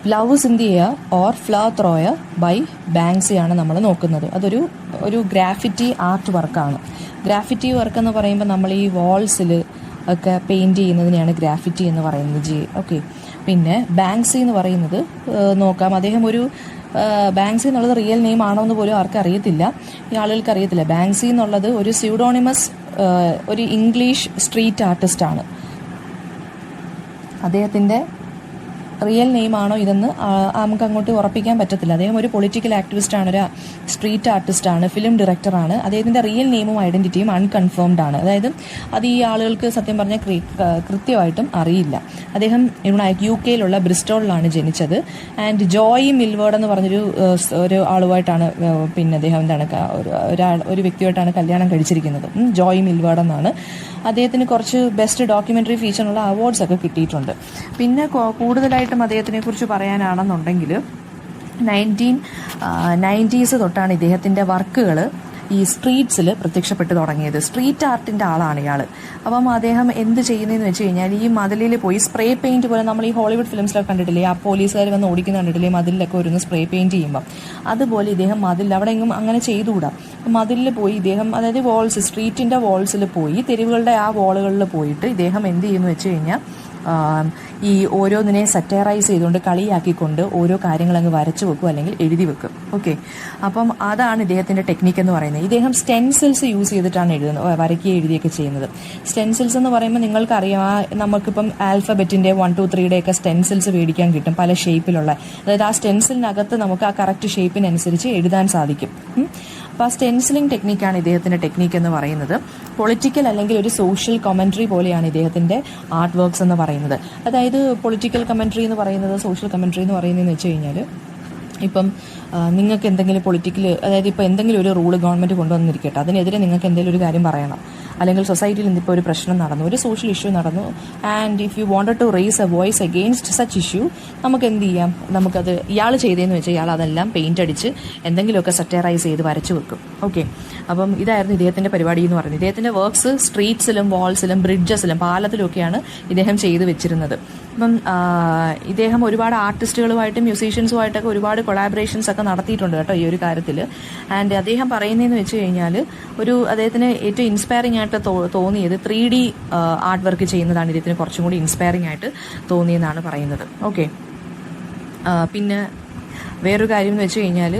Loves in the air or flower thrower by ബാങ്ക്സിയാണ് നമ്മൾ നോക്കുന്നത്. ഒരു ഗ്രാഫിറ്റി ആർട്ട് വർക്കാണ്. ഗ്രാഫിറ്റി വർക്ക് എന്ന് പറയുമ്പോൾ നമ്മൾ ഈ വാൾസിൽ ഒക്കെ പെയിൻറ് ചെയ്യുന്നതിനെയാണ് ഗ്രാഫിറ്റി എന്ന് പറയുന്നത്. ഓക്കെ. പിന്നെ ബാങ്ക്സി എന്ന് പറയുന്നത് നോക്കാം. അദ്ദേഹം ബാങ്ക്സി എന്നുള്ളത് റിയൽ നെയിം ആണോ എന്ന് പോലും ആർക്കും അറിയത്തില്ല, ഈ ആളുകൾക്ക് അറിയത്തില്ല. ബാങ്ക്സി എന്നുള്ളത് ഒരു സ്യൂഡോണിമസ് ഒരു ഇംഗ്ലീഷ് സ്ട്രീറ്റ് ആർട്ടിസ്റ്റ് ആണ്. അദ്ദേഹത്തിൻ്റെ റിയൽ നെയിം ആണോ ഇതെന്ന് നമുക്ക് അങ്ങോട്ട് ഉറപ്പിക്കാൻ പറ്റത്തില്ല. അദ്ദേഹം ഒരു പൊളിറ്റിക്കൽ ആക്ടിവിസ്റ്റ് ആണ്, ഒരു സ്ട്രീറ്റ് ആർട്ടിസ്റ്റ് ആണ്, ഫിലിം ഡയറക്ടറാണ്. അദ്ദേഹത്തിൻ്റെ റിയൽ നെയിമും ഐഡന്റിറ്റിയും അൺകൺഫേംഡ് ആണ്. അതായത് അത് ഈ ആളുകൾക്ക് സത്യം പറഞ്ഞാൽ കൃത്യമായിട്ടും അറിയില്ല. അദ്ദേഹം UK ബ്രിസ്റ്റോളിലാണ് ജനിച്ചത്. ആൻഡ് ജോയ് മിൽവേർഡ് എന്ന് പറഞ്ഞൊരു ആളുമായിട്ടാണ് പിന്നെ അദ്ദേഹം ഒരു വ്യക്തിയായിട്ടാണ് കല്യാണം കഴിച്ചിരിക്കുന്നത്. ജോയ് മിൽവേർഡ് എന്നാണ്. അദ്ദേഹത്തിന് കുറച്ച് ബെസ്റ്റ് ഡോക്യുമെന്ററി ഫീച്ചറിനുള്ള അവാർഡ്സ് ഒക്കെ കിട്ടിയിട്ടുണ്ട്. പിന്നെ കൂടുതലായിട്ടും അദ്ദേഹത്തിനെ കുറിച്ച് പറയാനാണെന്നുണ്ടെങ്കിൽ 1990s തൊട്ടാണ് ഇദ്ദേഹത്തിന്റെ വർക്കുകൾ ഈ സ്ട്രീറ്റ്സിൽ പ്രത്യക്ഷപ്പെട്ടു തുടങ്ങിയത്. സ്ട്രീറ്റ് ആർട്ടിന്റെ ആളാണ് ഇയാൾ. അപ്പം അദ്ദേഹം എന്ത് ചെയ്യുന്നതെന്ന് വെച്ച് കഴിഞ്ഞാൽ ഈ മതിലിൽ പോയി സ്പ്രേ പെയിന്റ് പോലെ, നമ്മൾ ഈ ഹോളിവുഡ് ഫിലിംസിലൊക്കെ കണ്ടിട്ടില്ലേ, ആ പോലീസുകാർ വന്ന് ഓടിക്കുന്ന കണ്ടിട്ടില്ലേ മതിലൊക്കെ ഒരുന്ന് സ്പ്രേ പെയിന്റ് ചെയ്യുമ്പോൾ, അതുപോലെ ഇദ്ദേഹം മതിൽ അവിടെ എങ്ങും അങ്ങനെ ചെയ്തുകൂടാ. മതിലിൽ പോയി ഇദ്ദേഹം, അതായത് വാൾസ്, സ്ട്രീറ്റിന്റെ വാൾസിൽ പോയി, തെരുവുകളുടെ ആ വാളുകളിൽ പോയിട്ട് ഇദ്ദേഹം എന്ത് ചെയ്യുന്നു വെച്ച് കഴിഞ്ഞാൽ ഈ ഓരോന്നിനെ സറ്ററൈസ് ചെയ്തുകൊണ്ട് കളിയാക്കിക്കൊണ്ട് ഓരോ കാര്യങ്ങൾ അങ്ങ് വരച്ചു വെക്കും അല്ലെങ്കിൽ എഴുതി വെക്കും. ഓക്കെ. അപ്പം അതാണ് ഇദ്ദേഹത്തിന്റെ ടെക്നിക്ക് എന്ന് പറയുന്നത്. ഇദ്ദേഹം സ്റ്റെൻസിൽസ് യൂസ് ചെയ്തിട്ടാണ് വരയ്ക്കുകയും എഴുതിയൊക്കെ ചെയ്യുന്നത്. സ്റ്റെൻസിൽസ് എന്ന് പറയുമ്പോൾ നിങ്ങൾക്കറിയാം, നമുക്കിപ്പം ആൽഫബറ്റിന്റെ 1, 2, 3 ഒക്കെ സ്റ്റെൻസിൽസ് മേടിക്കാൻ കിട്ടും, പല ഷേപ്പിലുള്ള. അതായത് ആ സ്റ്റെൻസിലിനകത്ത് നമുക്ക് ആ കറക്റ്റ് ഷേപ്പിനനുസരിച്ച് എഴുതാൻ സാധിക്കും. അപ്പോൾ ആ സ്റ്റെൻസിലിംഗ് ടെക്നിക്കാണ് ഇദ്ദേഹത്തിന്റെ ടെക്നിക്ക് എന്ന് പറയുന്നത്. പൊളിറ്റിക്കൽ അല്ലെങ്കിൽ ഒരു സോഷ്യൽ കമന്ററി പോലെയാണ് ഇദ്ദേഹത്തിന്റെ ആർട്ട് വർക്ക്സ് എന്ന് പറയുന്നത്. അതായത് പൊളിറ്റിക്കൽ കമന്ററി എന്ന് പറയുന്നത്, സോഷ്യൽ കമന്ററി എന്ന് പറയുന്നതെന്ന് വെച്ച് കഴിഞ്ഞാൽ, ഇപ്പം നിങ്ങൾക്ക് എന്തെങ്കിലും അതായത് ഇപ്പോൾ എന്തെങ്കിലും ഒരു റൂള് ഗവൺമെന്റ് കൊണ്ടുവന്നിരിക്കട്ടെ, അതിനെതിരെ നിങ്ങൾക്ക് എന്തെങ്കിലും ഒരു കാര്യം പറയണം, അല്ലെങ്കിൽ സൊസൈറ്റിയിൽ ഇപ്പോൾ ഒരു പ്രശ്നം നടന്നു, ഒരു സോഷ്യൽ ഇഷ്യൂ നടന്നു, and if you wanted to raise a voice against such issue, നമുക്ക് എന്ത് ചെയ്യാം, നമുക്കത് ഇയാൾ ചെയ്തതെന്ന് വെച്ചാൽ ഇയാൾ അതെല്ലാം പെയിന്റ് അടിച്ച് എന്തെങ്കിലുമൊക്കെ സറ്ററൈസ് ചെയ്ത് വരച്ചു വെക്കും. ഓക്കെ. അപ്പം ഇതായിരുന്നു ഇദ്ദേഹത്തിന്റെ പരിപാടി എന്ന് പറയുന്നത്. ഇദ്ദേഹത്തിന്റെ വർക്ക്സ് സ്ട്രീറ്റ്സിലും വാൾസിലും ബ്രിഡ്ജസിലും പാലത്തിലും ഒക്കെയാണ് ഇദ്ദേഹം ചെയ്തു വെച്ചിരുന്നത്. അപ്പം ഇദ്ദേഹം ഒരുപാട് ആർട്ടിസ്റ്റുകളുമായിട്ടും മ്യൂസീഷ്യൻസുമായിട്ടൊക്കെ ഒരുപാട് കൊളാബറേഷൻസ് ഒക്കെ നടത്തിയിട്ടുണ്ട് കേട്ടോ ഈ ഒരു കാര്യത്തിൽ. ആൻഡ് അദ്ദേഹം പറയുന്നതെന്ന് വെച്ച് കഴിഞ്ഞാൽ, അദ്ദേഹത്തിന് ഏറ്റവും ഇൻസ്പയറിംഗ് ആയിട്ട് തോന്നിയത് 3D ആർട്ട് വർക്ക് ചെയ്യുന്നതാണ് ഇദ്ദേഹത്തിന് കുറച്ചും കൂടി ഇൻസ്പയറിംഗ് ആയിട്ട് തോന്നിയെന്നാണ് പറയുന്നത്. ഓക്കെ. പിന്നെ വേറൊരു കാര്യം എന്ന് വെച്ച് കഴിഞ്ഞാൽ,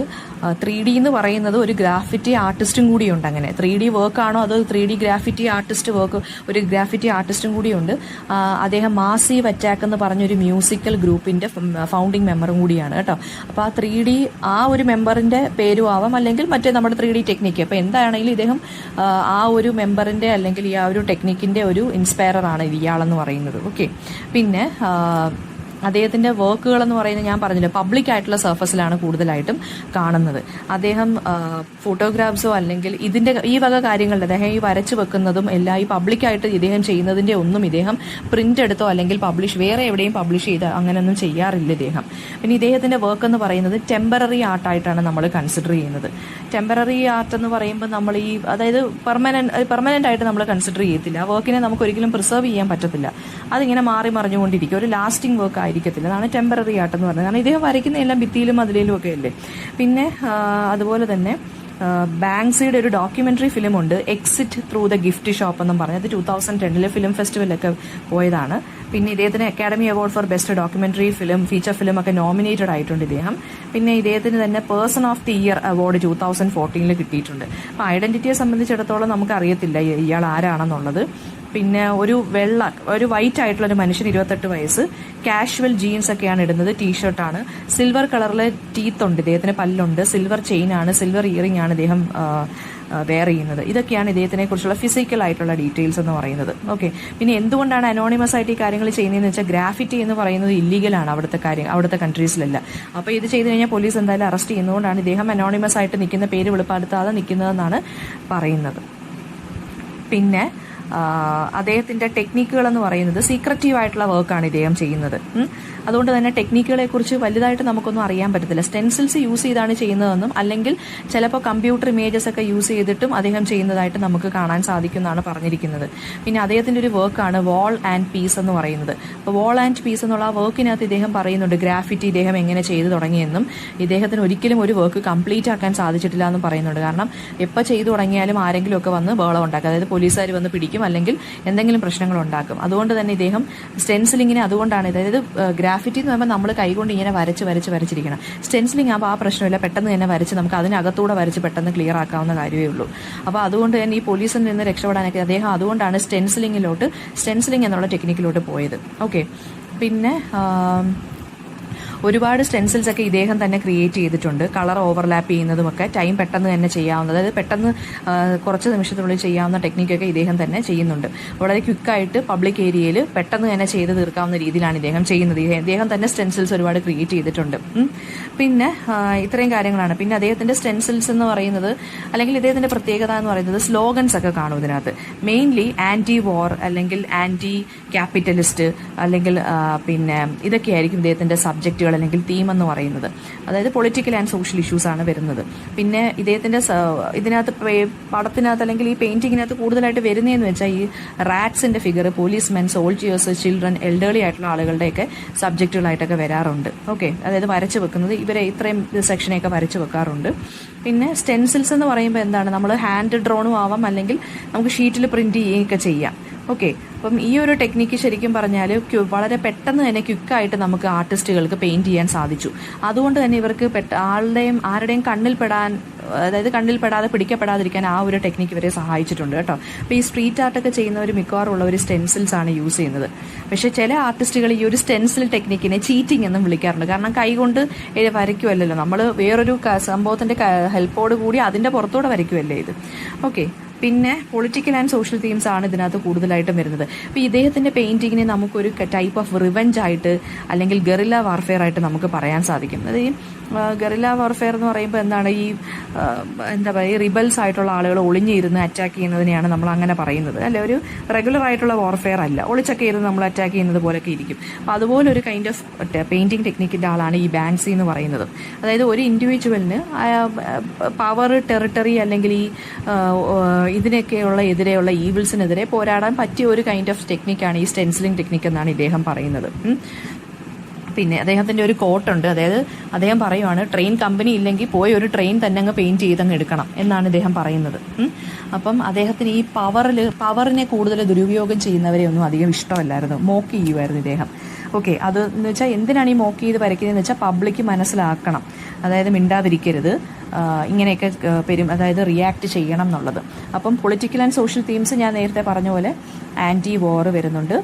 3D എന്ന് പറയുന്നത് ഒരു ഗ്രാഫിറ്റി ആർട്ടിസ്റ്റും കൂടിയുണ്ട്. അങ്ങനെ 3D വർക്കാണോ അതോ 3D ഗ്രാഫിറ്റി ആർട്ടിസ്റ്റ് വർക്ക്, ഒരു ഗ്രാഫിറ്റി ആർട്ടിസ്റ്റും കൂടിയുണ്ട്. അദ്ദേഹം മാസീവ് അറ്റാക്ക് എന്ന് പറഞ്ഞൊരു മ്യൂസിക്കൽ ഗ്രൂപ്പിന്റെ ഫൗണ്ടിങ് മെമ്പറും കൂടിയാണ് കേട്ടോ. അപ്പോൾ ആ 3D ആ ഒരു മെമ്പറിന്റെ പേരും ആവാം, അല്ലെങ്കിൽ മറ്റേ നമ്മുടെ 3D ടെക്നിക്ക്. അപ്പോൾ എന്താണെങ്കിലും ഇദ്ദേഹം ആ ഒരു മെമ്പറിന്റെ അല്ലെങ്കിൽ ഈ ആ ഒരു ടെക്നിക്കിന്റെ ഒരു ഇൻസ്പയറർ ആണ് ഇയാളെന്ന് പറയുന്നത്. ഓക്കെ. പിന്നെ അദ്ദേഹത്തിന്റെ വർക്കുകൾ എന്ന് പറയുന്നത് ഞാൻ പറഞ്ഞില്ല, പബ്ലിക് ആയിട്ടുള്ള സർഫസിലാണ് കൂടുതലായിട്ടും കാണുന്നത്. അദ്ദേഹം ഫോട്ടോഗ്രാഫ്സോ അല്ലെങ്കിൽ ഈ വക കാര്യങ്ങളുടെ, അദ്ദേഹം ഈ വരച്ചു വെക്കുന്നതും എല്ലാം ഈ പബ്ലിക്കായിട്ട് ഇദ്ദേഹം ചെയ്യുന്നതിന്റെ ഒന്നും ഇദ്ദേഹം പ്രിന്റ് എടുത്തോ അല്ലെങ്കിൽ വേറെ എവിടെയും പബ്ലിഷ് ചെയ്ത് അങ്ങനെയൊന്നും ചെയ്യാറില്ല ഇദ്ദേഹം. പിന്നെ ഇദ്ദേഹത്തിന്റെ വർക്ക് എന്ന് പറയുന്നത് ടെമ്പററി ആർട്ടായിട്ടാണ് നമ്മൾ കൺസിഡർ ചെയ്യുന്നത്. ടെമ്പററി ആർട്ട് എന്ന് പറയുമ്പോൾ നമ്മൾ അതായത് പെർമനന്റ് ആയിട്ട് നമ്മൾ കൺസിഡർ ചെയ്യത്തില്ല. ആ വർക്കിനെ നമുക്ക് ഒരിക്കലും പ്രിസർവ് ചെയ്യാൻ പറ്റത്തില്ല. അതിങ്ങനെ മാറി മറിഞ്ഞുകൊണ്ടിരിക്കും, ഒരു ലാസ്റ്റിംഗ് വർക്ക് ആയിരിക്കത്തില്ല. അതാണ് ടെമ്പററി ആർട്ട് എന്ന് പറയുന്നത്. കാരണം ഇദ്ദേഹം വരയ്ക്കുന്ന എല്ലാം ഭിത്തിയിലും അതിലും ഒക്കെ അല്ലേ. പിന്നെ അതുപോലെ തന്നെ ബാങ്ക്സിയുടെ ഒരു ഡോക്യുമെന്ററി ഫിലിം ഉണ്ട്, exit through the gift shop എന്നും പറഞ്ഞത് 2010 ഫിലിം ഫെസ്റ്റിവലൊക്കെ പോയതാണ്. പിന്നെ ഇദ്ദേഹത്തിന് academy award for best documentary film, feature film ഒക്കെ നോമിനേറ്റഡ് ആയിട്ടുണ്ട് ഇദ്ദേഹം. പിന്നെ ഇദ്ദേഹത്തിന് തന്നെ person of the year award 2014 കിട്ടിയിട്ടുണ്ട്. അപ്പോൾ ഐഡന്റിറ്റിയെ സംബന്ധിച്ചിടത്തോളം നമുക്ക് അറിയത്തില്ല ഇയാൾ ആരാണെന്നുള്ളത്. പിന്നെ ഒരു വൈറ്റ് ആയിട്ടുള്ള ഒരു മനുഷ്യൻ, 28 വയസ്സ്, കാഷ്വൽ ജീൻസ് ഒക്കെയാണ് ഇടുന്നത്, ടീഷർട്ടാണ്, സിൽവർ കളറിലെ ടീത്ത് ഉണ്ട് ഇദ്ദേഹത്തിന്, പല്ലുണ്ട്, സിൽവർ ചെയിൻ ആണ്, സിൽവർ ഇയറിംഗ് ആണ് ഇദ്ദേഹം വെയർ ചെയ്യുന്നത്. ഇതൊക്കെയാണ് ഇദ്ദേഹത്തിനെ കുറിച്ചുള്ള ഫിസിക്കൽ ആയിട്ടുള്ള ഡീറ്റെയിൽസ് എന്ന് പറയുന്നത്. ഓക്കെ. പിന്നെ എന്തുകൊണ്ടാണ് അനോണിമസ് ആയിട്ട് ഈ കാര്യങ്ങൾ ചെയ്യുന്നതെന്ന് വെച്ചാൽ, ഗ്രാഫിറ്റി എന്ന് പറയുന്നത് ഇല്ലീഗലാണ് അവിടുത്തെ കൺട്രീസിലല്ല. അപ്പോൾ ഇത് ചെയ്തു കഴിഞ്ഞാൽ പോലീസ് എന്തായാലും അറസ്റ്റ് ചെയ്യുന്നതുകൊണ്ടാണ് ഇദ്ദേഹം അനോണിമസ് ആയിട്ട് നിൽക്കുന്ന, പേര് വെളിപ്പെടുത്താതെ നിൽക്കുന്നതെന്നാണ് പറയുന്നത്. പിന്നെ അദ്ദേഹത്തിന്റെ ടെക്നിക്കുകൾ എന്ന് പറയുന്നത് സീക്രറ്റീവ് ആയിട്ടുള്ള വർക്കാണ് ഇദ്ദേഹം ചെയ്യുന്നത്. അതുകൊണ്ട് തന്നെ ടെക്നിക്കുകളെ കുറിച്ച് വലുതായിട്ട് നമുക്കൊന്നും അറിയാൻ പറ്റത്തില്ല. സ്റ്റെൻസിൽസ് യൂസ് ചെയ്താണ് ചെയ്യുന്നതെന്നും അല്ലെങ്കിൽ ചിലപ്പോൾ കമ്പ്യൂട്ടർ ഇമേജസ് ഒക്കെ യൂസ് ചെയ്തിട്ടും അദ്ദേഹം ചെയ്യുന്നതായിട്ട് നമുക്ക് കാണാൻ സാധിക്കുമെന്നാണ് പറഞ്ഞിരിക്കുന്നത്. പിന്നെ അദ്ദേഹത്തിന്റെ ഒരു വർക്കാണ് വാൾ ആൻഡ് പീസ് എന്ന് പറയുന്നത്. അപ്പോൾ വാൾ ആൻഡ് പീസ് എന്നുള്ള ആ വർക്കിനകത്ത് ഇദ്ദേഹം പറയുന്നുണ്ട് ഗ്രാഫിറ്റി ഇദ്ദേഹം എങ്ങനെ ചെയ്തു തുടങ്ങിയെന്നും ഇദ്ദേഹത്തിന് ഒരിക്കലും ഒരു വർക്ക് കംപ്ലീറ്റ് ആക്കാൻ സാധിച്ചിട്ടില്ല എന്നും പറയുന്നുണ്ട്. കാരണം എപ്പോൾ ചെയ്തു തുടങ്ങിയാലും ആരെങ്കിലും ഒക്കെ വന്ന് ബഹളം ഉണ്ടാക്കും, അതായത് പോലീസുകാർ വന്ന് പിടിക്കും അല്ലെങ്കിൽ എന്തെങ്കിലും പ്രശ്നങ്ങൾ ഉണ്ടാക്കും. അതുകൊണ്ട് തന്നെ ഇദ്ദേഹം സ്റ്റെൻസിലിങ്ങിനെ അതുകൊണ്ടാണ്, അതായത് ഗ്രാഫിറ്റി എന്ന് പറയുമ്പോൾ നമ്മൾ കൈകൊണ്ട് ഇങ്ങനെ വരച്ചിരിക്കണം. സ്റ്റെൻസിലിംഗ് ആകുമ്പോൾ ആ പ്രശ്നമില്ല, പെട്ടെന്ന് തന്നെ വരച്ച് നമുക്ക് അതിനകത്തൂടെ വരച്ച് പെട്ടെന്ന് ക്ലിയർ ആക്കാവുന്ന കാര്യമേ ഉള്ളൂ. അപ്പോൾ അതുകൊണ്ട് തന്നെ ഈ പോലീസിൽ നിന്ന് രക്ഷപ്പെടാനൊക്കെ അദ്ദേഹം അതുകൊണ്ടാണ് സ്റ്റെൻസിലിംഗ് എന്നുള്ള ടെക്നിക്കിലോട്ട് പോയത്. ഓക്കെ, പിന്നെ ഒരുപാട് സ്റ്റെൻസിൽസ് ഒക്കെ ഇദ്ദേഹം തന്നെ ക്രിയേറ്റ് ചെയ്തിട്ടുണ്ട്. കളർ ഓവർലാപ്പ് ചെയ്യുന്നതുമൊക്കെ ടൈം പെട്ടെന്ന് തന്നെ ചെയ്യാവുന്നത്, അതായത് പെട്ടെന്ന് കുറച്ച് നിമിഷത്തിനുള്ളിൽ ചെയ്യാവുന്ന ടെക്നിക്കൊക്കെ ഇദ്ദേഹം തന്നെ ചെയ്യുന്നുണ്ട്. വളരെ ക്വിക്കായിട്ട് പബ്ലിക് ഏരിയയിൽ പെട്ടെന്ന് തന്നെ ചെയ്ത് തീർക്കാവുന്ന രീതിയിലാണ് ഇദ്ദേഹം ചെയ്യുന്നത്. ഇദ്ദേഹം തന്നെ സ്റ്റെൻസിൽസ് ഒരുപാട് ക്രിയേറ്റ് ചെയ്തിട്ടുണ്ട്. പിന്നെ ഇത്രയും കാര്യങ്ങളാണ്. പിന്നെ അദ്ദേഹത്തിന്റെ സ്റ്റെൻസിൽസ് എന്ന് പറയുന്നത്, അല്ലെങ്കിൽ ഇദ്ദേഹത്തിന്റെ പ്രത്യേകത എന്ന് പറയുന്നത് സ്ലോഗൻസ് ഒക്കെ കാണും ഇതിനകത്ത്. മെയിൻലി ആന്റി വാർ അല്ലെങ്കിൽ ആന്റി ക്യാപിറ്റലിസ്റ്റ് അല്ലെങ്കിൽ പിന്നെ ഇതൊക്കെയായിരിക്കും ഇദ്ദേഹത്തിന്റെ സബ്ജക്റ്റുകൾ അല്ലെങ്കിൽ തീം എന്ന് പറയുന്നത്. അതായത് പൊളിറ്റിക്കൽ ആൻഡ് സോഷ്യൽ ഇഷ്യൂസ് ആണ് വരുന്നത്. പിന്നെ ഇദ്ദേഹത്തിന്റെ ഇതിനകത്ത് പടത്തിനകത്ത് അല്ലെങ്കിൽ ഈ പെയിന്റിങ്ങിനകത്ത് കൂടുതലായിട്ട് വരുന്നതെന്ന് വെച്ചാൽ ഈ റാറ്റ്സിന്റെ figure, policemen, soldiers, children, elderly ആയിട്ടുള്ള ആളുകളുടെയൊക്കെ സബ്ജക്റ്റുകളായിട്ടൊക്കെ വരാറുണ്ട്. ഓക്കെ, അതായത് വരച്ചു വെക്കുന്നത് ഇവരെ ഇത്രയും സെക്ഷനെയൊക്കെ വരച്ചു വെക്കാറുണ്ട്. പിന്നെ സ്റ്റെൻസിൽസ് എന്ന് പറയുമ്പോൾ എന്താണ്, നമ്മൾ ഹാൻഡ് ഡ്രോണും ആവാം അല്ലെങ്കിൽ നമുക്ക് ഷീറ്റിൽ പ്രിന്റ് ചെയ്യുകയൊക്കെ ചെയ്യാം. ഓക്കെ, അപ്പം ഈ ഒരു ടെക്നിക്ക് ശരിക്കും പറഞ്ഞാൽ വളരെ പെട്ടെന്ന് തന്നെ ക്വിക്കായിട്ട് നമുക്ക് ആർട്ടിസ്റ്റുകൾക്ക് പെയിന്റ് ചെയ്യാൻ സാധിച്ചു. അതുകൊണ്ട് തന്നെ ഇവർക്ക് ആരുടെയും കണ്ണിൽപ്പെടാതെ പിടിക്കപ്പെടാതിരിക്കാൻ ആ ഒരു ടെക്നിക്ക് ഇവരെ സഹായിച്ചിട്ടുണ്ട് കേട്ടോ. അപ്പോൾ ഈ സ്ട്രീറ്റ് ആർട്ടൊക്കെ ചെയ്യുന്നവർ മിക്കവാറും ഉള്ളവർ സ്റ്റെൻസിൽസ് ആണ് യൂസ് ചെയ്യുന്നത്. പക്ഷേ ചില ആർട്ടിസ്റ്റുകൾ ഈ ഒരു സ്റ്റെൻസിൽ ടെക്നിക്കിനെ ചീറ്റിംഗ് എന്നും വിളിക്കാറുണ്ട്. കാരണം കൈകൊണ്ട് വരയ്ക്കുമല്ലോ, നമ്മൾ വേറൊരു സംഭവത്തിന്റെ ഹെൽപ്പോട് കൂടി അതിന്റെ പുറത്തൂടെ വരയ്ക്കുമല്ലേ ഇത്. ഓക്കെ, പിന്നെ പൊളിറ്റിക്കൽ ആൻഡ് സോഷ്യൽ തീംസ് ആണ് ഇതിനകത്ത് കൂടുതലായിട്ടും വരുന്നത്. അപ്പോൾ ഇദ്ദേഹത്തിന്റെ പെയിന്റിങ്ങിനെ നമുക്കൊരു ടൈപ്പ് ഓഫ് റിവെഞ്ച് ആയിട്ട് അല്ലെങ്കിൽ ഗറില്ല വാർഫെയർ ആയിട്ട് നമുക്ക് പറയാൻ സാധിക്കും. അത് ഈ ഗറില്ല വാർഫെയർ എന്ന് പറയുമ്പോൾ എന്താണ്, ഈ എന്താ പറയുക, റിബൽസ് ആയിട്ടുള്ള ആളുകൾ ഒളിഞ്ഞിരുന്ന് അറ്റാക്ക് ചെയ്യുന്നതിനെയാണ് നമ്മൾ അങ്ങനെ പറയുന്നത് അല്ലെ. ഒരു റെഗുലർ ആയിട്ടുള്ള വാർഫെയർ അല്ല, ഒളിച്ചൊക്കെ ഇരുന്ന് നമ്മൾ അറ്റാക്ക് ചെയ്യുന്നത് പോലൊക്കെ ഇരിക്കും. അപ്പോൾ അതുപോലെ ഒരു കൈൻഡ് ഓഫ് പെയിന്റിംഗ് ടെക്നിക്കിന്റെ ആളാണ് ഈ ബാൻസി എന്ന് പറയുന്നത്. അതായത് ഒരു ഇൻഡിവിജ്വലിന് പവർ, ടെറിട്ടറി അല്ലെങ്കിൽ ഈ ഇതിനൊക്കെയുള്ള എതിരെയുള്ള ഈവിൾസിനെതിരെ പോരാടാൻ പറ്റിയ ഒരു കൈൻഡ് ഓഫ് ടെക്നിക്കാണ് ഈ സ്റ്റെൻസിലിംഗ് ടെക്നിക്ക് എന്നാണ് ഇദ്ദേഹം പറയുന്നത്. പിന്നെ അദ്ദേഹത്തിന്റെ ഒരു കോട്ടുണ്ട്, അതായത് അദ്ദേഹം പറയുവാണ് ട്രെയിൻ കമ്പനി ഇല്ലെങ്കിൽ പോയി ഒരു ട്രെയിൻ തന്നെ അങ്ങ് പെയിന്റ് ചെയ്തങ്ങ് എടുക്കണം എന്നാണ് ഇദ്ദേഹം പറയുന്നത്. അപ്പം അദ്ദേഹത്തിന് ഈ പവറിനെ കൂടുതൽ ദുരുപയോഗം ചെയ്യുന്നവരെ ഒന്നും അധികം ഇഷ്ടമല്ലായിരുന്നു, മോക്ക് ചെയ്യുമായിരുന്നു ഇദ്ദേഹം. ഓക്കെ, അത് എന്ന് വെച്ചാൽ എന്തിനാണ് ഈ മോക്ക് ചെയ്ത് വരയ്ക്കുന്നതെന്ന് വെച്ചാൽ പബ്ലിക്ക് മനസ്സിലാക്കണം, അതായത് മിണ്ടാതിരിക്കരുത്, ഇങ്ങനെയൊക്കെ അതായത് റിയാക്ട് ചെയ്യണം എന്നുള്ളത്. അപ്പം പൊളിറ്റിക്കൽ ആൻഡ് സോഷ്യൽ തീംസ് ഞാൻ നേരത്തെ പറഞ്ഞ പോലെ ആന്റി വാർ വരുന്നുണ്ട്,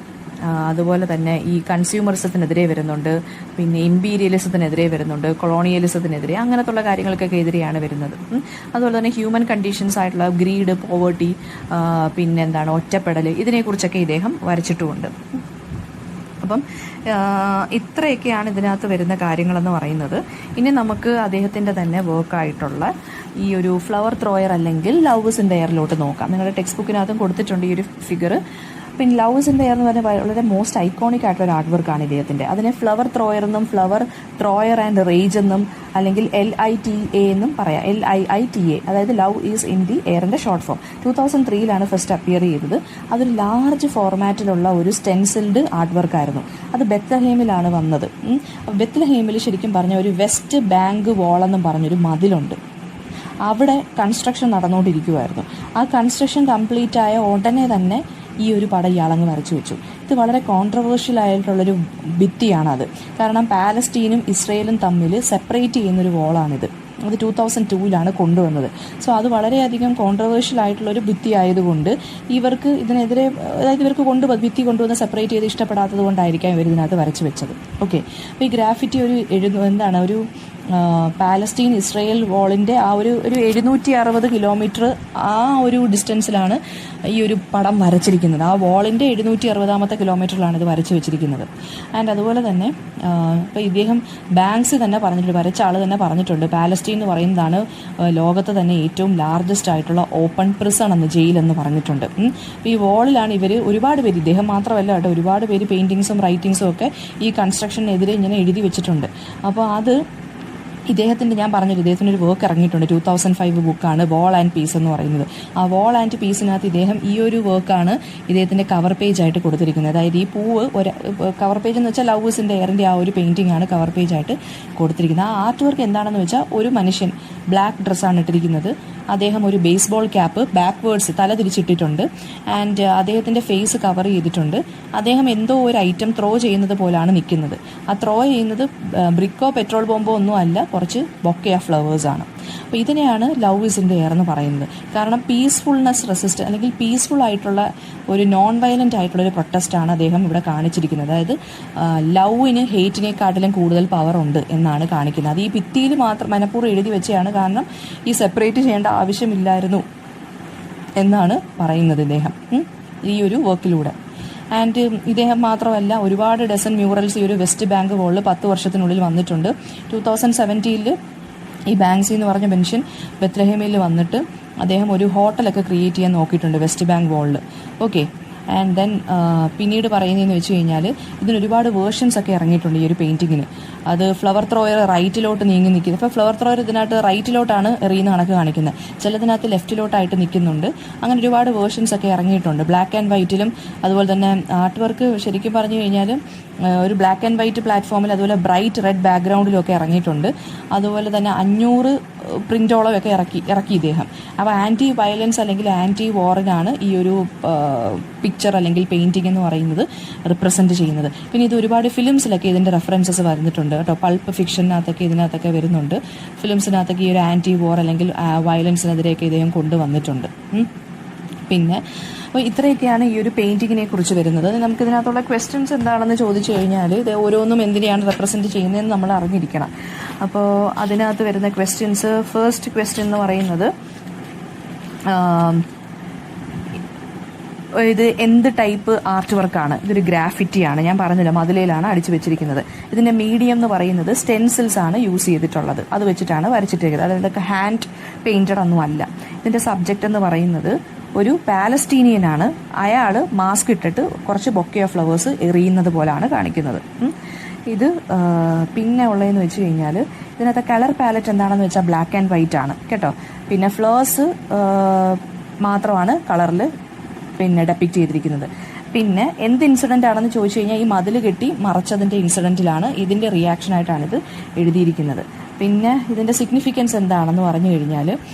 അതുപോലെ തന്നെ ഈ കൺസ്യൂമറിസത്തിനെതിരെ വരുന്നുണ്ട്, പിന്നെ ഇമ്പീരിയലിസത്തിനെതിരെ വരുന്നുണ്ട്, കൊളോണിയലിസത്തിനെതിരെ, അങ്ങനത്തുള്ള കാര്യങ്ങൾക്കൊക്കെ എതിരെയാണ് വരുന്നത്. അതുപോലെ തന്നെ ഹ്യൂമൻ കണ്ടീഷൻസ് ആയിട്ടുള്ള ഗ്രീഡ്, പോവേർട്ടി, പിന്നെന്താണ് ഒറ്റപ്പെടൽ, ഇതിനെക്കുറിച്ചൊക്കെ ഇദ്ദേഹം വരച്ചിട്ടുമുണ്ട്. അപ്പം ഇത്രയൊക്കെയാണ് ഇതിനകത്ത് വരുന്ന കാര്യങ്ങളെന്ന് പറയുന്നത്. ഇനി നമുക്ക് അദ്ദേഹത്തിൻ്റെ തന്നെ വർക്കായിട്ടുള്ള ഈ ഒരു ഫ്ലവർ ത്രോയർ അല്ലെങ്കിൽ ലവ്സ് ഇൻ ദ എയറിലോട്ട് നോക്കാം. നിങ്ങളുടെ ടെക്സ്റ്റ് ബുക്കിനകത്തും കൊടുത്തിട്ടുണ്ട് ഈ ഒരു ഫിഗർ. പിന്നെ ലവ്സ് ഇൻ ദ എയർ എന്ന് പറഞ്ഞാൽ വളരെ മോസ്റ്റ് ഐക്കോണിക് ആയിട്ടുള്ള ഒരു ആർട്ട് വർക്കാണ് ഇദ്ദേഹത്തിൻ്റെ. അതിനെ ഫ്ലവർ ത്രോയർ എന്നും ഫ്ലവർ ത്രോയർ ആൻഡ് റേജ് എന്നും അല്ലെങ്കിൽ LITA എന്നും പറയാം. LIITA, അതായത് ലവ് ഈസ് ഇൻ ദി എയറിന്റെ ഷോർട്ട് ഫോം. 2003 ഫസ്റ്റ് അപ്പിയർ ചെയ്തത്. അതൊരു ലാർജ് ഫോർമാറ്റിലുള്ള ഒരു സ്റ്റെൻസിൽഡ് ആർട്ട് വർക്കായിരുന്നു. അത് ബെത്ലഹേമിലാണ് വന്നത്. ബെത്ലഹേമിൽ ശരിക്കും പറഞ്ഞ ഒരു വെസ്റ്റ് ബാങ്ക് വാൾ എന്നും പറഞ്ഞൊരു മതിലുണ്ട്. അവിടെ കൺസ്ട്രക്ഷൻ നടന്നുകൊണ്ടിരിക്കുമായിരുന്നു. ആ കൺസ്ട്രക്ഷൻ കംപ്ലീറ്റ് ആയ ഉടനെ തന്നെ ഈ ഒരു പടം ഇയാളങ്ങ് വരച്ചു വെച്ചു. ഇത് വളരെ കോൺട്രവേഴ്ഷ്യൽ ആയിട്ടുള്ളൊരു ഭിത്തിയാണത്. കാരണം പാലസ്റ്റീനും ഇസ്രയേലും തമ്മിൽ സെപ്പറേറ്റ് ചെയ്യുന്നൊരു വോളാണിത്. അത് 2002 കൊണ്ടുവന്നത്. സോ അത് വളരെയധികം കോൺട്രവേഴ്ഷ്യൽ ആയിട്ടുള്ളൊരു ഭിത്തി ആയതുകൊണ്ട് ഇവർക്ക് ഇതിനെതിരെ, അതായത് ഇവർക്ക് ഭിത്തി കൊണ്ടുവന്ന് സെപ്പറേറ്റ് ചെയ്ത് ഇഷ്ടപ്പെടാത്തത് കൊണ്ടായിരിക്കാം ഇവർ ഇതിനകത്ത് വരച്ചു വെച്ചത്. ഓക്കെ, അപ്പോൾ ഈ ഗ്രാഫിറ്റി ഒരു പാലസ്റ്റീൻ ഇസ്രയേൽ വാളിൻ്റെ ആ ഒരു 760 കിലോമീറ്റർ ആ ഒരു ഡിസ്റ്റൻസിലാണ് ഈ ഒരു പടം വരച്ചിരിക്കുന്നത്. ആ വാളിൻ്റെ 760ാമത്തെ കിലോമീറ്ററിലാണ് ഇത് വരച്ചു വെച്ചിരിക്കുന്നത്. ആൻഡ് അതുപോലെ തന്നെ ഇപ്പോൾ ഇദ്ദേഹം ബാങ്ക്സ് തന്നെ പറഞ്ഞിട്ടുണ്ട്, വരച്ച ആൾ തന്നെ പറഞ്ഞിട്ടുണ്ട്, പാലസ്റ്റീൻ എന്ന് പറയുന്നതാണ് ലോകത്ത് തന്നെ ഏറ്റവും ലാർജസ്റ്റ് ആയിട്ടുള്ള ഓപ്പൺ പ്രിസൺ എന്ന്, ജയിലെന്ന് പറഞ്ഞിട്ടുണ്ട്. അപ്പോൾ ഈ വാളിലാണ് ഇവർ ഒരുപാട് പേര്, ഇദ്ദേഹം മാത്രമല്ല കേട്ടോ, ഒരുപാട് പേര് പെയിൻറ്റിങ്സും റൈറ്റിങ്സും ഒക്കെ ഈ കൺസ്ട്രക്ഷനെതിരെ ഇങ്ങനെ എഴുതി വെച്ചിട്ടുണ്ട്. അപ്പോൾ അത് ഞാൻ പറഞ്ഞില്ല, ഇദ്ദേഹത്തിൻ്റെ ഒരു വർക്ക് ഇറങ്ങിയിട്ടുണ്ട്, 2005 ബുക്കാണ് വാൾ ആൻഡ് പീസ് എന്ന് പറയുന്നത്. ആ വാൾ ആൻഡ് പീസിനകത്ത് ഇദ്ദേഹം ഈ ഒരു വർക്കാണ് ഇദ്ദേഹത്തിൻ്റെ കവർ പേജ് ആയിട്ട് കൊടുത്തിരിക്കുന്നത്. അതായത് ഈ പൂവ് ഒരു കവർ പേജ് എന്ന് വെച്ചാൽ ലവ് ഇസ് ഇൻ ദി എയറിൻ്റെ ആ ഒരു പെയിൻറ്റിംഗ് ആണ് കവർ പേജ് ആയിട്ട് കൊടുത്തിരിക്കുന്നത്. ആ ആർട്ട് വർക്ക് എന്താണെന്ന് വെച്ചാൽ ഒരു മനുഷ്യൻ ബ്ലാക്ക് ഡ്രസ്സാണ് ഇട്ടിരിക്കുന്നത്, അദ്ദേഹം ഒരു ബേസ്ബോൾ ക്യാപ്പ് ബാക്ക്വേർഡ്സ് തല തിരിച്ചിട്ടിട്ടുണ്ട്, ആൻഡ് അദ്ദേഹത്തിൻ്റെ ഫേസ് കവർ ചെയ്തിട്ടുണ്ട്. അദ്ദേഹം എന്തോ ഒരു ഐറ്റം ത്രോ ചെയ്യുന്നത് പോലാണ് നിൽക്കുന്നത്. ആ ത്രോ ചെയ്യുന്നത് ബ്രിക്കോ പെട്രോൾ ബോംബോ ഒന്നും അല്ല, കുറച്ച് ബൊക്കെ ഓഫ് ഫ്ലവേഴ്സാണ്. അപ്പോൾ ഇതിനെയാണ് love is in the air എന്ന് പറയുന്നത്. കാരണം പീസ്ഫുൾനെസ് റെസിസ്റ്റ് അല്ലെങ്കിൽ പീസ്ഫുൾ ആയിട്ടുള്ള ഒരു നോൺ വയലൻ്റ് ആയിട്ടുള്ള ഒരു പ്രൊട്ടസ്റ്റാണ് അദ്ദേഹം ഇവിടെ കാണിച്ചിരിക്കുന്നത്. അതായത് ലവിന് ഹെയ്റ്റിനെക്കാട്ടിലും കൂടുതൽ പവർ ഉണ്ട് എന്നാണ് കാണിക്കുന്നത്. അത് ഈ ഭിത്തിയിൽ മാത്രം മനഃപൂർവ്വം എഴുതി വെച്ചാണ്, കാരണം ഈ സെപ്പറേറ്റ് ചെയ്യേണ്ട ആവശ്യമില്ലായിരുന്നു എന്നാണ് പറയുന്നത് ഇദ്ദേഹം ഈ ഒരു വർക്കിലൂടെ. ആൻഡ് ഇദ്ദേഹം മാത്രമല്ല, ഒരുപാട് ഡസൻ മ്യൂറൽസ് ഈ ഒരു വെസ്റ്റ് ബാങ്ക് വാളിൽ 10 വർഷത്തിനുള്ളിൽ വന്നിട്ടുണ്ട്. 2017 ഈ ബാങ്ക്സി എന്ന് പറഞ്ഞ മനുഷ്യൻ ബെത്ലഹേമിൽ വന്നിട്ട് അദ്ദേഹം ഒരു ഹോട്ടലൊക്കെ ക്രിയേറ്റ് ചെയ്യാൻ നോക്കിയിട്ടുണ്ട് വെസ്റ്റ് ബാങ്ക് വാളിൽ. ഓക്കെ, ആൻഡ് ദെൻ പിന്നീട് പറയുന്നതെന്ന് വെച്ച് കഴിഞ്ഞാൽ ഇതിന് ഒരുപാട് വേർഷൻസ് ഒക്കെ ഇറങ്ങിയിട്ടുണ്ട് ഈ ഒരു പെയിൻറ്റിങ്ങിന്. അത് ഫ്ലവർ ത്രോയർ റൈറ്റിലോട്ട് നീങ്ങി നിൽക്കുന്നത്. ഇപ്പോൾ ഫ്ലവർ ത്രോയർ ഇതിനകത്ത് റൈറ്റിലോട്ടാണ് എറിയുന്ന കണക്ക് കാണിക്കുന്നത്, ചിലതിനകത്ത് ലെഫ്റ്റിലോട്ടായിട്ട് നിൽക്കുന്നുണ്ട്. അങ്ങനെ ഒരുപാട് വേർഷൻസ് ഒക്കെ ഇറങ്ങിയിട്ടുണ്ട്. ബ്ലാക്ക് ആൻഡ് വൈറ്റിലും അതുപോലെ തന്നെ ആർട്ട് വർക്ക് ശരിക്കും പറഞ്ഞു കഴിഞ്ഞാൽ ഒരു ബ്ലാക്ക് ആൻഡ് വൈറ്റ് പ്ലാറ്റ്ഫോമിൽ, അതുപോലെ ബ്രൈറ്റ് റെഡ് ബാക്ക്ഗ്രൗണ്ടിലും ഒക്കെ ഇറങ്ങിയിട്ടുണ്ട്. അതുപോലെ തന്നെ 500 പ്രിൻ്റോളം ഒക്കെ ഇറക്കി ഇദ്ദേഹം. അപ്പോൾ ആൻറ്റി വയലൻസ് അല്ലെങ്കിൽ ആൻറ്റി വാറിനാണ് ഈ ഒരു പിക്ചർ അല്ലെങ്കിൽ പെയിൻറ്റിംഗ് എന്ന് പറയുന്നത് റിപ്രസെൻറ്റ് ചെയ്യുന്നത്. പിന്നെ ഇത് ഒരുപാട് ഫിലിംസിലൊക്കെ ഇതിൻ്റെ റെഫറൻസസ് വരുന്നിട്ടുണ്ട് കേട്ടോ. പൾപ്പ് ഫിക്ഷനകത്തൊക്കെ ഇതിനകത്തൊക്കെ വരുന്നുണ്ട്. ഫിലിംസിനകത്തൊക്കെ ഈ ഒരു ആൻറ്റി വാർ അല്ലെങ്കിൽ വയലൻസിനെതിരെയൊക്കെ ഇദ്ദേഹം കൊണ്ടുവന്നിട്ടുണ്ട്. പിന്നെ അപ്പോൾ ഇത്രയൊക്കെയാണ് ഈ ഒരു പെയിൻറ്റിങ്ങിനെ കുറിച്ച് വരുന്നത്. നമുക്കിതിനകത്തുള്ള ക്വസ്റ്റ്യൻസ് എന്താണെന്ന് ചോദിച്ചു കഴിഞ്ഞാൽ ഇത് ഓരോന്നും എന്തിനെയാണ് റെപ്രസെൻറ്റ് ചെയ്യുന്നതെന്ന് നമ്മൾ അറിഞ്ഞിരിക്കണം. അപ്പോൾ അതിനകത്ത് വരുന്ന ക്വസ്റ്റ്യൻസ്, ഫസ്റ്റ് ക്വസ്റ്റ്യൻ എന്ന് പറയുന്നത് ഇത് എന്ത് ടൈപ്പ് ആർട്ട് വർക്കാണ്? ഇതൊരു ഗ്രാഫിറ്റിയാണ്, ഞാൻ പറഞ്ഞില്ല മതിലയിലാണ് അടിച്ചു വെച്ചിരിക്കുന്നത്. ഇതിൻ്റെ മീഡിയം എന്ന് പറയുന്നത് സ്റ്റെൻസിൽസ് ആണ് യൂസ് ചെയ്തിട്ടുള്ളത്, അത് വെച്ചിട്ടാണ് വരച്ചിട്ടിരിക്കുന്നത്. അതായത് ഹാൻഡ് പെയിൻറ്റഡ് ഒന്നും അല്ല. ഇതിൻ്റെ സബ്ജക്റ്റ് എന്ന് പറയുന്നത് ഒരു പാലസ്റ്റീനിയനാണ്. അയാൾ മാസ്ക് ഇട്ടിട്ട് കുറച്ച് ബൊക്കെ ഓഫ് ഫ്ലവേഴ്സ് എറിയുന്നത് പോലാണ് കാണിക്കുന്നത്. ഇത് പിന്നെ ഉള്ളതെന്ന് വെച്ച് കഴിഞ്ഞാൽ ഇതിനകത്തെ കളർ പാലറ്റ് എന്താണെന്ന് വെച്ചാൽ ബ്ലാക്ക് ആൻഡ് വൈറ്റ് ആണ് കേട്ടോ. പിന്നെ ഫ്ലവേഴ്സ് മാത്രമാണ് കളറിൽ പിന്നെ ഡെപ്പിക്റ്റ് ചെയ്തിരിക്കുന്നത്. പിന്നെ എന്ത് ഇൻസിഡൻ്റ് ആണെന്ന് ചോദിച്ചു കഴിഞ്ഞാൽ ഈ മതിൽ കെട്ടി മറച്ചതിൻ്റെ ഇൻസിഡൻറ്റിലാണ്, ഇതിൻ്റെ റിയാക്ഷനായിട്ടാണിത് എഴുതിയിരിക്കുന്നത്. പിന്നെ ഇതിൻ്റെ സിഗ്നിഫിക്കൻസ് എന്താണെന്ന് പറഞ്ഞു കഴിഞ്ഞാൽ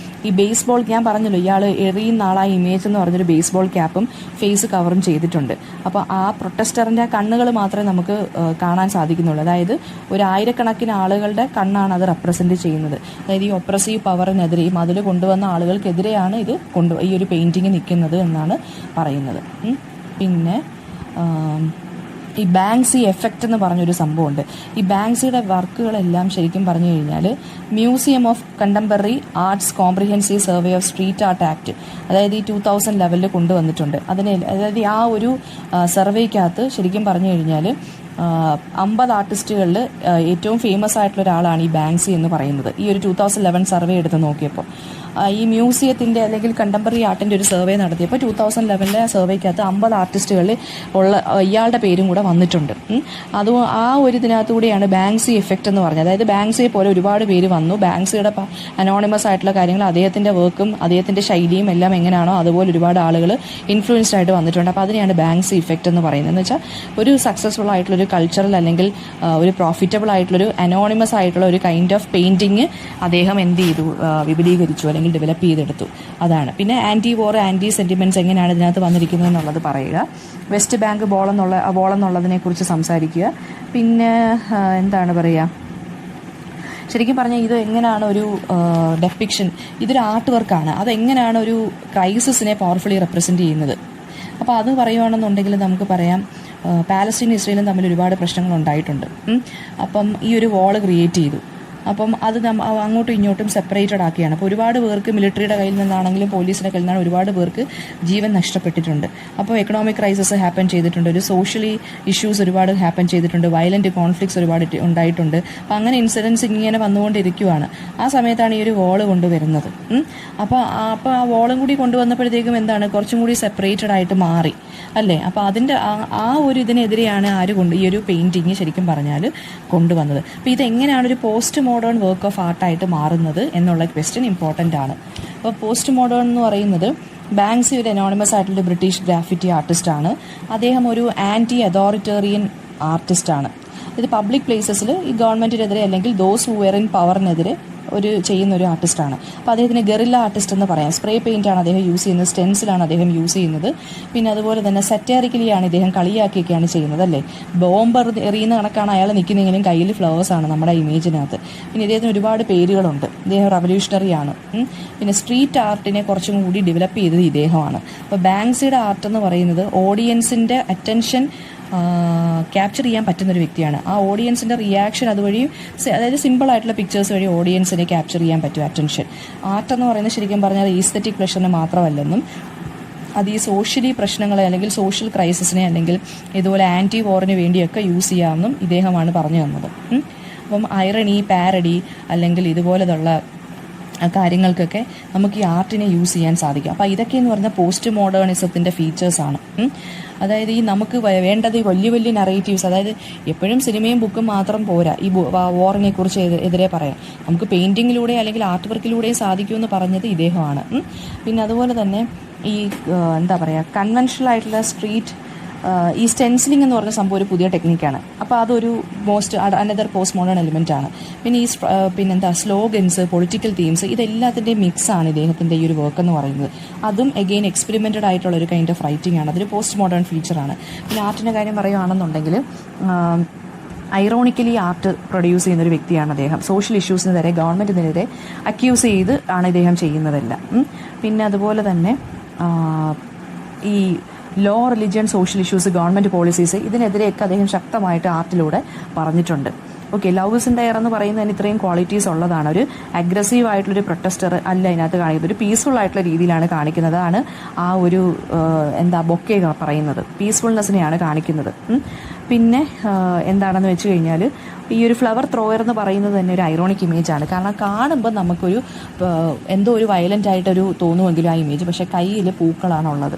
ഈ ബേസ്ബോൾ, ഞാൻ പറഞ്ഞല്ലോ ഇയാൾ എറിയുന്ന ആളായ ഇമേജ് എന്ന് പറഞ്ഞൊരു ബേസ്ബോൾ ക്യാപ്പും ഫേസ് കവറും ചെയ്തിട്ടുണ്ട്. അപ്പോൾ ആ പ്രൊട്ടസ്റ്ററിൻ്റെ കണ്ണുകൾ മാത്രമേ നമുക്ക് കാണാൻ സാധിക്കുന്നുള്ളൂ. അതായത് 1000കണക്കിന് ആളുകളുടെ കണ്ണാണ് അത് റെപ്രസെൻറ്റ് ചെയ്യുന്നത്. അതായത് ഈ ഒപ്രസീവ് പവറിനെതിരെ, ഈ മതിൽ കൊണ്ടുവന്ന ആളുകൾക്കെതിരെയാണ് ഈ ഒരു പെയിൻറ്റിങ് നിൽക്കുന്നത് എന്നാണ് പറയുന്നത്. പിന്നെ ഈ ബാങ്ക്സി എഫക്റ്റ് എന്ന് പറഞ്ഞൊരു സംഭവമുണ്ട്. ഈ ബാങ്ക്സിയുടെ വർക്കുകളെല്ലാം ശരിക്കും പറഞ്ഞു കഴിഞ്ഞാൽ museum of contemporary arts comprehensive survey of street art act, അതായത് ഈ 2011 കൊണ്ടുവന്നിട്ടുണ്ട്. അതായത് ആ ഒരു സർവേക്കകത്ത് ശരിക്കും പറഞ്ഞു കഴിഞ്ഞാൽ 50 ആർട്ടിസ്റ്റുകളിൽ ഏറ്റവും ഫേമസ് ആയിട്ടുള്ള ഒരാളാണ് ഈ ബാങ്ക്സി എന്ന് പറയുന്നത്. ഈ ഒരു 2011 സർവേ എടുത്ത് നോക്കിയപ്പോൾ ഈ മ്യൂസിയത്തിൻ്റെ അല്ലെങ്കിൽ കണ്ടംപററി ആർട്ടിൻ്റെ ഒരു സർവേ നടത്തിയപ്പോൾ 2011 സർവേക്കകത്ത് 50 ആർട്ടിസ്റ്റുകളിൽ ഉള്ള ഇയാളുടെ പേരും കൂടെ വന്നിട്ടുണ്ട്. അതും ആ ഒരു ഇതിനകത്തുകൂടിയാണ് ബാങ്ക്സി എഫക്റ്റ് എന്ന് പറഞ്ഞത്. അതായത് ബാങ്ക്സിയെ പോലെ ഒരുപാട് പേര് വന്നു. ബാങ്ക്സിയുടെ അനോണിമസ് ആയിട്ടുള്ള കാര്യങ്ങൾ, അദ്ദേഹത്തിൻ്റെ വർക്കും അദ്ദേഹത്തിൻ്റെ ശൈലിയും എല്ലാം എങ്ങനെയാണോ അതുപോലെ ഒരുപാട് ആളുകൾ ഇൻഫ്ലുവൻസ്ഡ് ആയിട്ട് വന്നിട്ടുണ്ട്. അപ്പോൾ അതിനെയാണ് ബാങ്ക്സി ഇഫക്റ്റ് എന്ന് പറയുന്നത്. എന്ന് വെച്ചാൽ ഒരു സക്സസ്ഫുൾ ആയിട്ടുള്ളൊരു കൾച്ചറൽ അല്ലെങ്കിൽ ഒരു പ്രോഫിറ്റബിൾ ആയിട്ടുള്ളൊരു അനോണിമസ് ആയിട്ടുള്ള ഒരു കൈൻഡ് ഓഫ് പെയിൻറ്റിങ് അദ്ദേഹം എന്ത് ചെയ്തു, വിപുലീകരിച്ചു അല്ലെങ്കിൽ ഡെവലപ്പ് ചെയ്തെടുത്തു. അതാണ്. പിന്നെ ആൻറ്റി വോർ, ആൻറ്റി സെൻറ്റിമെൻറ്റ്സ് എങ്ങനെയാണ് ഇതിനകത്ത് വന്നിരിക്കുന്നത് എന്നുള്ളത് പറയുക. വെസ്റ്റ് ബാങ്ക് ബോളെന്നുള്ളതിനെ കുറിച്ച് സംസാരിക്കുക. പിന്നെ എന്താണ് പറയുക, ശരിക്കും പറഞ്ഞാൽ ഇത് എങ്ങനെയാണ് ഒരു ഡെപ്പിക്ഷൻ, ഇതൊരു ആർട്ട് വർക്കാണ്, അതെങ്ങനെയാണ് ഒരു ക്രൈസിസിനെ പവർഫുള്ളി റെപ്രസെൻറ്റ് ചെയ്യുന്നത്. അപ്പോൾ അത് പറയുകയാണെന്നുണ്ടെങ്കിൽ നമുക്ക് പറയാം പാലസ്റ്റീനും ഇസ്രയേലും തമ്മിൽ ഒരുപാട് പ്രശ്നങ്ങൾ ഉണ്ടായിട്ടുണ്ട്. അപ്പം ഈ ഒരു വാൾ ക്രിയേറ്റ് ചെയ്തു. അപ്പം അത് അങ്ങോട്ടും ഇങ്ങോട്ടും സെപ്പറേറ്റഡ് ആക്കിയാണ്. അപ്പോൾ ഒരുപാട് പേർക്ക് മിലിറ്ററിയുടെ കയ്യിൽ നിന്നാണെങ്കിലും പോലീസിൻ്റെ കയ്യിൽ നിന്നാണ് ഒരുപാട് പേർക്ക് ജീവൻ നഷ്ടപ്പെട്ടിട്ടുണ്ട്. അപ്പോൾ എക്കണോമിക് ക്രൈസിസ് ഹാപ്പൻ ചെയ്തിട്ടുണ്ട്, ഒരു സോഷ്യലി ഇഷ്യൂസ് ഒരുപാട് ഹാപ്പൻ ചെയ്തിട്ടുണ്ട്, വയലൻറ്റ് കോൺഫ്ലിക്ട്സ് ഒരുപാട് ഉണ്ടായിട്ടുണ്ട്. അപ്പോൾ അങ്ങനെ ഇൻസിഡൻസ് ഇങ്ങനെ വന്നുകൊണ്ടിരിക്കുകയാണ്. ആ സമയത്താണ് ഈ ഒരു വോള് കൊണ്ടുവരുന്നത്. അപ്പോൾ ആ വോളും കൂടി കൊണ്ടുവന്നപ്പോഴത്തേക്കും എന്താണ്, കുറച്ചും കൂടി സെപ്പറേറ്റഡ് ആയിട്ട് മാറി അല്ലേ. അപ്പോൾ അതിൻ്റെ ആ ഒരു ഇതിനെതിരെയാണ് ഈ ഒരു പെയിൻറ്റിങ് ശരിക്കും പറഞ്ഞാൽ കൊണ്ടുവന്നത്. അപ്പോൾ ഇതെങ്ങനെയാണ് ഒരു പോസ്റ്റ് മോഡേൺ വർക്ക് ഓഫ് ആർട്ടായിട്ട് മാറുന്നത് എന്നുള്ള ക്വസ്റ്റ്യൻ ഇമ്പോർട്ടൻ്റ് ആണ്. അപ്പോൾ പോസ്റ്റ് മോഡേൺ എന്ന് പറയുന്നത് ബാങ്ക്സി ഒരു അനോണിമസ് ആയിട്ടുള്ള ബ്രിട്ടീഷ് ഗ്രാഫിറ്റി ആർട്ടിസ്റ്റാണ്. അദ്ദേഹം ഒരു ആൻറ്റി അതോറിറ്റേറിയൻ ആർട്ടിസ്റ്റാണ്. ഇത് പബ്ലിക് പ്ലേസസിൽ ഈ ഗവൺമെൻറ്റിനെതിരെ അല്ലെങ്കിൽ ദോസ് ഹു വെയർ ഇൻ പവറിനെതിരെ ചെയ്യുന്ന ഒരു ആർട്ടിസ്റ്റാണ്. അപ്പോൾ അദ്ദേഹത്തിന് ഗറില്ല ആർട്ടിസ്റ്റ് എന്ന് പറയാം. സ്പ്രേ പെയിൻ്റാണ് അദ്ദേഹം യൂസ് ചെയ്യുന്നത്, സ്റ്റെൻസിലാണ് അദ്ദേഹം യൂസ് ചെയ്യുന്നത്. പിന്നെ അതുപോലെ തന്നെ സറ്റാറിക്കലിയാണ് ഇദ്ദേഹം കളിയാക്കിയൊക്കെയാണ് ചെയ്യുന്നത് അല്ലേ. ബോംബർ എറിയുന്ന കണക്കാണ് അയാൾ നിൽക്കുന്നെങ്കിലും കയ്യിൽ ഫ്ലവേഴ്സാണ് നമ്മുടെ ഇമേജിനകത്ത്. പിന്നെ ഇദ്ദേഹത്തിന് ഒരുപാട് പേരുകളുണ്ട്. ഇദ്ദേഹം റവല്യൂഷണറിയാണ്. പിന്നെ സ്ട്രീറ്റ് ആർട്ടിനെ കുറച്ചും കൂടി ഡെവലപ്പ് ചെയ്തത് ഇദ്ദേഹമാണ്. അപ്പോൾ ബാങ്ക്സിയുടെ ആർട്ട് എന്ന് പറയുന്നത് ഓഡിയൻസിൻ്റെ അറ്റൻഷൻ ക്യാപ്ചർ ചെയ്യാൻ പറ്റുന്നൊരു വ്യക്തിയാണ്. ആ ഓഡിയൻസിൻ്റെ റിയാക്ഷൻ അതുവഴി, അതായത് സിമ്പിളായിട്ടുള്ള പിക്ചേഴ്സ് വഴി ഓഡിയൻസിനെ ക്യാപ്ചർ ചെയ്യാൻ പറ്റും അറ്റൻഷൻ. ആർട്ട് എന്ന് പറയുന്നത് ശരിക്കും പറഞ്ഞാൽ ഈസ്തറ്റിക് പ്ലഷറിന് മാത്രമല്ലെന്നും അത് ഈ സോഷ്യലി പ്രശ്നങ്ങളെ അല്ലെങ്കിൽ സോഷ്യൽ ക്രൈസിസിനെ അല്ലെങ്കിൽ ഇതുപോലെ ആൻറ്റി വോറിന് വേണ്ടിയൊക്കെ യൂസ് ചെയ്യാമെന്നും ഇദ്ദേഹമാണ് പറഞ്ഞു തന്നത്. അപ്പം ഐറണി, പാരഡി അല്ലെങ്കിൽ ഇതുപോലെയുള്ള കാര്യങ്ങൾക്കൊക്കെ നമുക്ക് ഈ ആർട്ടിനെ യൂസ് ചെയ്യാൻ സാധിക്കും. അപ്പോൾ ഇതൊക്കെയെന്ന് പറഞ്ഞാൽ പോസ്റ്റ് മോഡേണിസത്തിൻ്റെ ഫീച്ചേഴ്സാണ്. അതായത് ഈ നമുക്ക് വേണ്ടത് ഈ വലിയ വലിയ നറേറ്റീവ്സ്, അതായത് എപ്പോഴും സിനിമയും ബുക്കും മാത്രം പോരാ ഈ വോറിനെ കുറിച്ച് എതിരെ പറയാം. നമുക്ക് പെയിൻറ്റിങ്ങിലൂടെ അല്ലെങ്കിൽ ആർട്ട് വർക്കിലൂടെയും സാധിക്കുമെന്ന് പറഞ്ഞത് ഇദ്ദേഹമാണ്. പിന്നെ അതുപോലെ തന്നെ ഈ എന്താ പറയുക, കൺവെൻഷണൽ ആയിട്ടുള്ള സ്ട്രീറ്റ് ഈ സ്റ്റെൻസിലിംഗ് എന്ന് പറഞ്ഞ സംഭവം ഒരു പുതിയ ടെക്നിക്കാണ്. അപ്പോൾ അതൊരു അനദർ പോസ്റ്റ് മോഡേൺ എലിമെൻ്റ് ആണ്. പിന്നെ ഈ പിന്നെന്താ സ്ലോഗൻസ്, പൊളിറ്റിക്കൽ തീംസ്, ഇതെല്ലാത്തിൻ്റെയും മിക്സാണ് ഇദ്ദേഹത്തിൻ്റെ ഈ ഒരു വർക്ക് എന്ന് പറയുന്നത്. അതും എഗെയിൻ എക്സ്പെരിമെൻറ്റഡ് ആയിട്ടുള്ള ഒരു കൈൻഡ് ഓഫ് റൈറ്റിംഗ് ആണ്. അതൊരു പോസ്റ്റ് മോഡേൺ ഫീച്ചറാണ്. പിന്നെ ആർട്ടിൻ്റെ കാര്യം പറയുകയാണെന്നുണ്ടെങ്കിൽ ഐറോണിക്കലി ആർട്ട് പ്രൊഡ്യൂസ് ചെയ്യുന്നൊരു വ്യക്തിയാണ് അദ്ദേഹം. സോഷ്യൽ ഇഷ്യൂസിനെതിരെ, ഗവൺമെൻറ്റിനെതിരെ അക്യൂസ് ചെയ്ത് ആണ് ഇദ്ദേഹം ചെയ്യുന്നതെല്ലാം. പിന്നെ അതുപോലെ തന്നെ ഈ law, religion, social issues, government policies, ഇതിനെതിരെയൊക്കെ അദ്ദേഹം ശക്തമായിട്ട് ആർട്ടിലൂടെ പറഞ്ഞിട്ടുണ്ട്. Okay, love is in the air എന്ന് പറയുന്നതിന് ഇത്രയും ക്വാളിറ്റീസ് ഉള്ളതാണ്. ഒരു അഗ്രസീവ് ആയിട്ടുള്ളൊരു പ്രൊട്ടസ്റ്റർ അല്ല അതിനകത്ത് കാണിക്കുന്നത്, ഒരു പീസ്ഫുൾ ആയിട്ടുള്ള രീതിയിലാണ് കാണിക്കുന്നത്. അതാണ് ആ ഒരു ബൊക്കെ പറയുന്നത്, പീസ്ഫുൾനെസ്സിനെയാണ് കാണിക്കുന്നത്. പിന്നെ എന്താണെന്ന് വെച്ച് കഴിഞ്ഞാൽ ഈ ഒരു ഫ്ലവർ ത്രോയർ എന്ന് പറയുന്നത് തന്നെ ഒരു ഐറോണിക് ഇമേജാണ്. കാരണം കാണുമ്പോൾ നമുക്കൊരു എന്തോ ഒരു വയലൻ്റ് ആയിട്ടൊരു തോന്നുമെങ്കിലും ആ ഇമേജ്, പക്ഷേ കയ്യിൽ പൂക്കളാണുള്ളത്.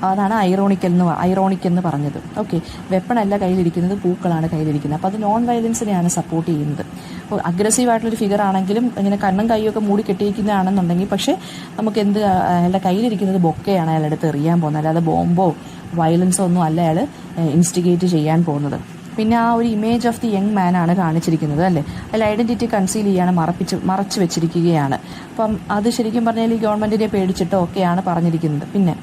അതാണ് ഐറോണിക് എന്ന് പറഞ്ഞത്. ഓക്കെ, വെപ്പണല്ല കയ്യിലിരിക്കുന്നത്, പൂക്കളാണ് കയ്യിലിരിക്കുന്നത്. അപ്പോൾ അത് നോൺ വയലൻസിനെയാണ് സപ്പോർട്ട് ചെയ്യുന്നത്. അപ്പോൾ അഗ്രസീവായിട്ടുള്ളൊരു ഫിഗർ ആണെങ്കിലും ഇങ്ങനെ കണ്ണും കൈയൊക്കെ മൂടി കെട്ടിയിരിക്കുന്നതാണെന്നുണ്ടെങ്കിൽ, പക്ഷേ നമുക്ക് അയാളുടെ കയ്യിലിരിക്കുന്നത് ബൊക്കെയാണ് അയാളുടെ എറിയാൻ പോകുന്നത്, അല്ലാതെ ബോംബോ വയലൻസോ ഒന്നും അല്ല അയാൾ ഇൻസ്റ്റിഗേറ്റ് ചെയ്യാൻ പോകുന്നത്. പിന്നെ ആ ഒരു image of the young man ആണ് കാണിച്ചിരിക്കുന്നത് അല്ലേ. അതിൽ ഐഡൻറ്റിറ്റി കൺസീൽ ചെയ്യാണ്, മറച്ചു വെച്ചിരിക്കുകയാണ്. അപ്പം അത് ശരിക്കും പറഞ്ഞാൽ ഈ ഗവൺമെൻറ്റിനെ പേടിച്ചിട്ടോ ഒക്കെയാണ് പറഞ്ഞിരിക്കുന്നത്. പിന്നെ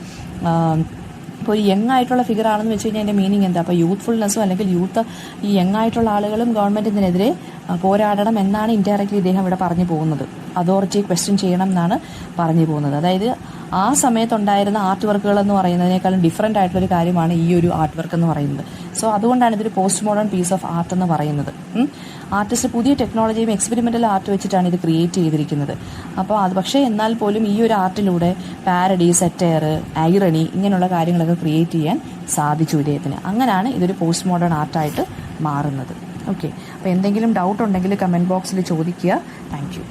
ഇപ്പോൾ ഒരു യങ് ആയിട്ടുള്ള ഫിഗർ ആണെന്ന് വെച്ച് കഴിഞ്ഞാൽ അതിൻ്റെ മീനിങ് എന്താ? അപ്പോൾ യൂത്ത്ഫുൾനെസ്സും അല്ലെങ്കിൽ ഈ യങ് ആയിട്ടുള്ള ആളുകളും ഗവൺമെൻറ്റിനെതിരെ പോരാടണം എന്നാണ് ഇൻഡയറക്റ്റ്ലി ഇദ്ദേഹം ഇവിടെ പറഞ്ഞു പോകുന്നത്. അതോറിറ്റിയെ ക്വസ്റ്റ്യൻ ചെയ്യണം എന്നാണ് പറഞ്ഞു പോകുന്നത്. അതായത് ആ സമയത്തുണ്ടായിരുന്ന ആർട്ട് വർക്കുകൾ എന്ന് പറയുന്നതിനേക്കാളും ഡിഫറെൻ്റ് ആയിട്ടുള്ളൊരു കാര്യമാണ് ഈ ഒരു ആർട്ട് വർക്ക് എന്ന് പറയുന്നത്. സോ അതുകൊണ്ടാണ് ഇതൊരു post modern piece of art എന്ന് പറയുന്നത്. ആർട്ടിസ്റ്റ് പുതിയ ടെക്നോളജിയും എക്സ്പെരിമെൻ്റൽ ആർട്ട് വെച്ചിട്ടാണ് ഇത് ക്രിയേറ്റ് ചെയ്തിരിക്കുന്നത്. അപ്പോൾ അത് പക്ഷേ എന്നാൽ പോലും ഈ ഒരു ആർട്ടിലൂടെ പാരഡി, സെറ്റയർ, ഐറണി ഇങ്ങനെയുള്ള കാര്യങ്ങളൊക്കെ ക്രിയേറ്റ് ചെയ്യാൻ സാധിച്ചു ഇദ്ദേഹത്തിന്. അങ്ങനെയാണ് ഇതൊരു പോസ്റ്റ് മോഡേൺ ആർട്ടായിട്ട് മാറുന്നത്. ഓക്കെ, അപ്പോൾ എന്തെങ്കിലും ഡൗട്ട് ഉണ്ടെങ്കിൽ കമൻറ്റ് ബോക്സിൽ ചോദിക്കുക. Thank you.